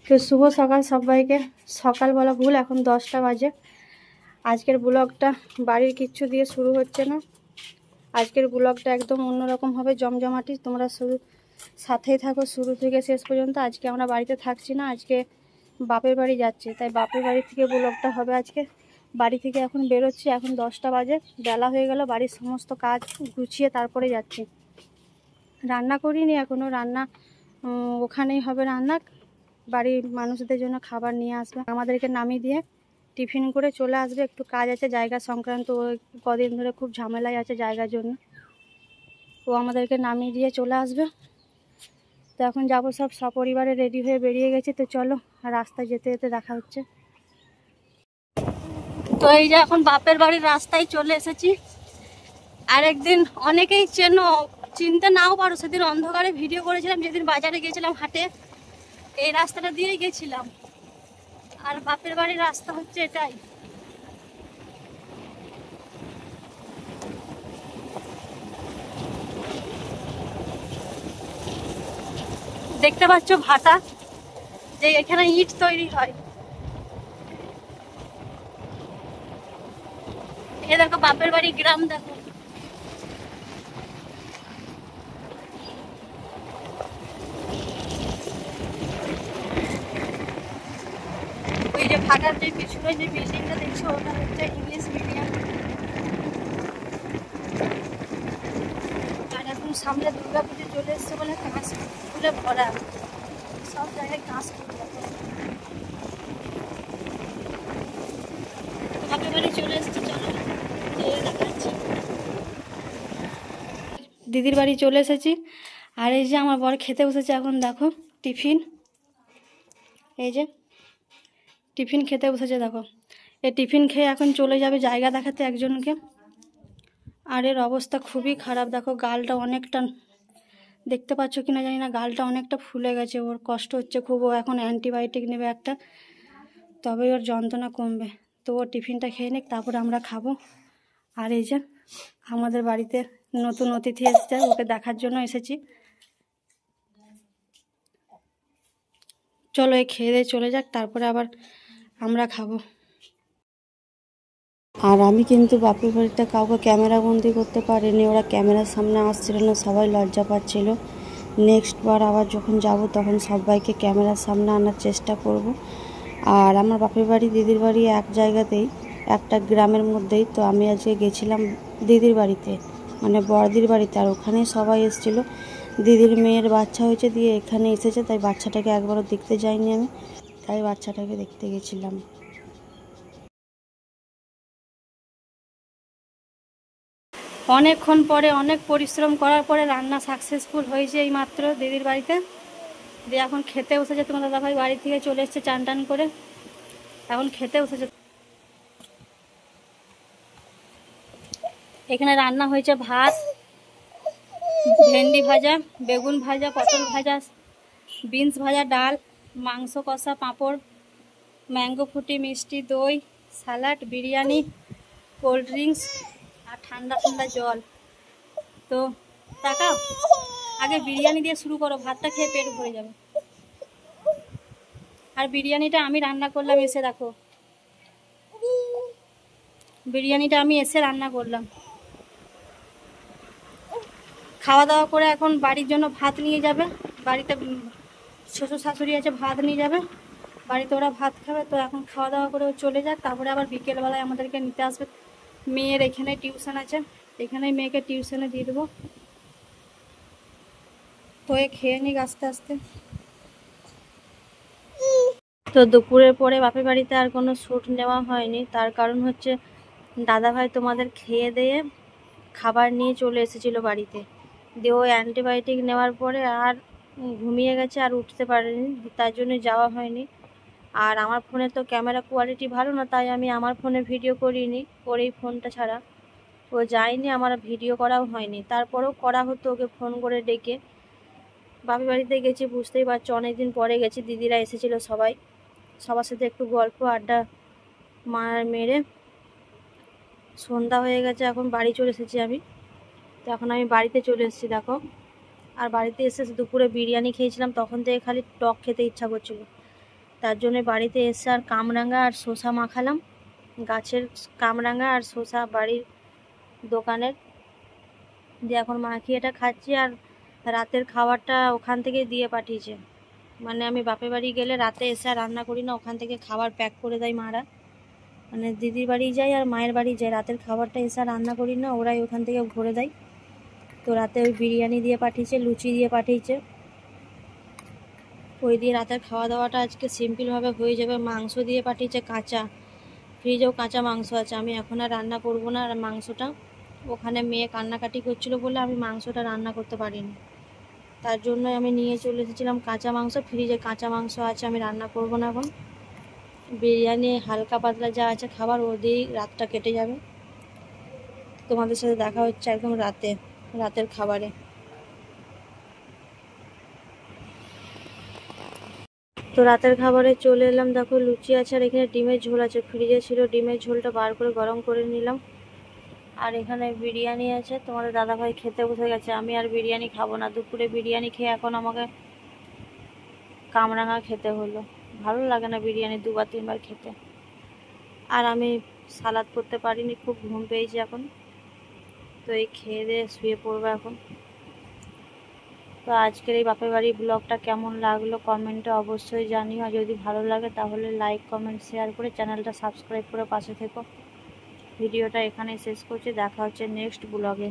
তো শুভ সকাল সবাইকে। সকালবেলা ভুল, এখন 10টা বাজে। আজকের ব্লগটা বাড়ির কিচ্ছু দিয়ে শুরু হচ্ছে না। আজকের ব্লগটা একদম অন্যরকম হবে, জমজমাটি। তোমরা শুরু সাথেই থাকো শুরু থেকে শেষ পর্যন্ত। আজকে আমরা বাড়িতে থাকছি না, আজকে বাপের বাড়ি যাচ্ছি, তাই বাপের বাড়ি থেকে ব্লগটা হবে আজকে। বাড়ি থেকে এখন বেরোচ্ছি, এখন 10টা বাজে, বেলা হয়ে গেল। বাড়ির সমস্ত কাজ গুছিয়ে তারপরে যাচ্ছি। রান্না করিনি এখনও, রান্না ওখানেই হবে রান্না। বাড়ির মানুষদের জন্য খাবার নিয়ে আসবে, আমাদেরকে নামিয়ে দিয়ে টিফিন করে চলে আসবে। একটু কাজ আছে জায়গা সংক্রান্ত, কদিন ধরে খুব ঝামেলাই আছে জায়গার জন্য। ও আমাদেরকে নামিয়ে দিয়ে চলে আসবে। তো এখন যাবো, সব সপরিবারে রেডি হয়ে বেরিয়ে গেছি। তো চলো, রাস্তায় যেতে যেতে দেখা হচ্ছে। তো এই যে এখন বাপের বাড়ির রাস্তায় চলে এসেছি। আরেকদিন অনেকেই চিনতে নাও পারো, সেদিন অন্ধকারে ভিডিও করেছিলাম, যেদিন বাজারে গিয়েছিলাম হাটে, এই রাস্তাটা দিয়েই গেছিলাম। আর বাপের বাড়ির রাস্তা হচ্ছে এটাই। দেখতে পাচ্ছ ভাটা, যে এখানে ইট তৈরি হয়। এ দেখো বাপের বাড়ি গ্রাম, দেখো। ওই যে ভাটার যে পিছনে যে বিল্ডিংটা দেখছো, ওটা হচ্ছে ইংলিশ মিডিয়াম। আর এখন সামনে দুর্গাপুজো চলে এসছে বলে কাঁচ ফুলে ভরা, সব জায়গায় কাঁচ ফুল। বাপের বাড়ি চলে এসছে, চলো দেখাচ্ছি। দিদির বাড়ি চলে এসেছি। আর এই যে আমার বর খেতে বসেছে এখন, দেখো টিফিন। এই যে টিফিন খেতে বসেছে, দেখো। এই টিফিন খেয়ে এখন চলে যাবে জায়গা দেখাতে একজনকে। আর এর অবস্থা খুবই খারাপ, দেখো গালটা অনেকটা, দেখতে পাচ্ছ কিনা জানি না, গালটা অনেকটা ফুলে গেছে। ওর কষ্ট হচ্ছে খুব। ও এখন অ্যান্টিবায়োটিক নেবে একটা, তবেই ওর যন্ত্রণা কমবে। তো ও টিফিনটা খেয়ে নিক, তারপরে আমরা খাবো। আর এই যে আমাদের বাড়িতে নতুন অতিথি এসেছে, ওকে দেখার জন্য এসেছি। চলো এই খেয়ে দিয়ে চলে যাক, তারপরে আবার আমরা খাবো। আর আমি কিন্তু বাপের বাড়িতে কাউকে ক্যামেরা বন্দি করতে পারিনি, ওরা ক্যামেরার সামনে আসছিল না, সবাই লজ্জা পাচ্ছিল। নেক্সট বার আবার যখন যাব তখন সবাইকে ক্যামেরার সামনে আনার চেষ্টা করব। আর আমার বাপের বাড়ি দিদির বাড়ি এক জায়গাতেই, একটা গ্রামের মধ্যেই। তো আমি আজকে গেছিলাম দিদির বাড়িতে, মানে বড়দির বাড়িতে। আর ওখানেই সবাই এসেছিল, দিদির মেয়ের বাচ্চা হয়েছে, দিয়ে এখানে এসেছে, তাই বাচ্চাটাকে একবারও দেখতে যাইনি আমি, তাই বাচ্চাটাকে দেখতে গেছিলাম। অনেকক্ষণ পরে, অনেক পরিশ্রম করার পরে রান্না সাকসেসফুল হয়েছে এই মাত্র দিদির বাড়িতে। দিয়ে এখন খেতে বসেছে। তোমার দাদাভাই বাড়ি থেকে চলে এসেছে চান টান করে, এখন খেতে বসেছে। এখানে রান্না হয়েছে ভাত, ভেন্ডি ভাজা, বেগুন ভাজা, পটল ভাজা, বিনস ভাজা, ডাল, মাংস কষা, পাঁপড়, ম্যাঙ্গো ফুটি, মিষ্টি দই, স্যালাড, বিরিয়ানি, কোল্ড ড্রিঙ্কস আর ঠান্ডা ঠান্ডা জল। তো তাকাও, আগে বিরিয়ানি দিয়ে শুরু করো, ভাতটা খেয়ে পেট ভরে যাবে। আর বিরিয়ানিটা আমি রান্না করলাম এসে, দেখো বিরিয়ানিটা আমি এসে রান্না করলাম। খাওয়া দাওয়া করে এখন বাড়ির জন্য ভাত নিয়ে যাবে। বাড়িতে শ্বশুর শাশুড়ি আছে, ভাত নিয়ে যাবে বাড়িতে, ওরা ভাত খাবে। তো এখন খাওয়া দাওয়া করে চলে যাক, তারপরে আবার বিকেলবেলায় আমাদেরকে নিতে আসবে। মেয়ের এখানে টিউশন আছে, এখানেই মেয়েকে টিউশনে দিয়ে দেবো। তো খেয়ে নিক আস্তে আস্তে। তো দুপুরের পরে বাপের বাড়িতে আর কোনো শ্যুট নেওয়া হয়নি, তার কারণ হচ্ছে দাদাভাই তোমাদের খেয়ে দিয়ে খাবার নিয়ে চলে এসেছিলো বাড়িতে। দিয়ে ওই অ্যান্টিবায়োটিক নেওয়ার পরে আর ঘুমিয়ে গেছে, আর উঠতে পারেনি, তার জন্য যাওয়া হয়নি। আর আমার ফোনে তো ক্যামেরা কোয়ালিটি ভালো না, তাই আমি আমার ফোনে ভিডিও করিনি, ওর এই ফোনটা ছাড়া ও যায়নি, আমার ভিডিও করাও হয়নি। তারপরেও করা হতো ওকে ফোন করে ডেকে। বাপের বাড়িতে গেছি, বুঝতেই পারছো অনেকদিন পরে গেছি, দিদিরা এসেছিলো সবাই, সবার সাথে একটু গল্প আড্ডা মেরে সন্ধ্যা হয়ে গেছে, এখন বাড়ি চলে এসেছি আমি। তো এখন আমি বাড়িতে চলে এসেছি, দেখো। আর বাড়িতে এসে দুপুরে বিরিয়ানি খেয়েছিলাম, তখন থেকে খালি টক খেতে ইচ্ছা করছিল। তার জন্য বাড়িতে এসে আর কামরাঙা আর শসা মাখালাম, গাছের কামরাঙা আর শসা বাড়ির দোকানের দিয়ে এখন মাখিয়ে এটা খাচ্ছি। আর রাতের খাবারটা ওখান থেকে দিয়ে পাঠিয়েছে, মানে আমি বাপের বাড়ি গেলে রাতে এসে আর রান্না করি না, ওখান থেকে খাবার প্যাক করে দেয় মারা, মানে দিদির বাড়ি যাই আর মায়ের বাড়ি যাই, রাতের খাবারটা এসে আর রান্না করি না, ওরাই ওখান থেকে ভরে দেয়। তো রাতে ওই বিরিয়ানি দিয়ে পাঠিয়েছে, লুচি দিয়ে পাঠিয়েছে, ওই দিয়ে রাতের খাওয়া দাওয়াটা আজকে সিম্পলভাবে হয়ে যাবে। মাংস দিয়ে পাঠিয়েছে কাঁচা, ফ্রিজেও কাঁচা মাংস আছে, আমি এখন আর রান্না করবো না। আর মাংসটা ওখানে মেয়ে কান্নাকাটি করছিল বলে আমি মাংসটা রান্না করতে পারিনি, তার জন্য আমি নিয়ে চলে এসেছিলাম কাঁচা মাংস, ফ্রিজে কাঁচা মাংস আছে, আমি রান্না করব না এখন। বিরিয়ানি হালকা পাতলা যা আছে খাবার ও দিয়েই রাতটা কেটে যাবে। তোমাদের সাথে দেখা হচ্ছে একদম রাতের খাবারে। তো রাতের খাবারে চলে এলাম, দেখো লুচি আছে আর এখানে ডিমের ঝোল আছে, ফ্রিজে ছিল, ডিমের ঝোলটা বার করে গরম করে নিলাম। আর এখানে বিরিয়ানি আছে, তোমাদের দাদাভাই খেতে বসে গেছে, আমি আর বিরিয়ানি খাবো না। দুপুরে বিরিয়ানি খেয়ে এখন আমাকে কামরাঙা খেতে হলো, ভালো লাগে না বিরিয়ানি 2-3 বার খেতে। আর আমি সালাদ করতে পারিনি, খুব ঘুম পেয়েছি এখন, তো এই খেয়ে দিয়ে শুয়ে পড়বো এখন। তো আজকের এই বাপের বাড়ির ব্লগটা কেমন লাগলো কমেন্টে অবশ্যই জানিও, আর যদি ভালো লাগে তাহলে লাইক কমেন্ট শেয়ার করে চ্যানেলটা সাবস্ক্রাইব করে পাশে থেকো। ভিডিওটা এখানেই শেষ করছি, দেখা হচ্ছে নেক্সট ব্লগে।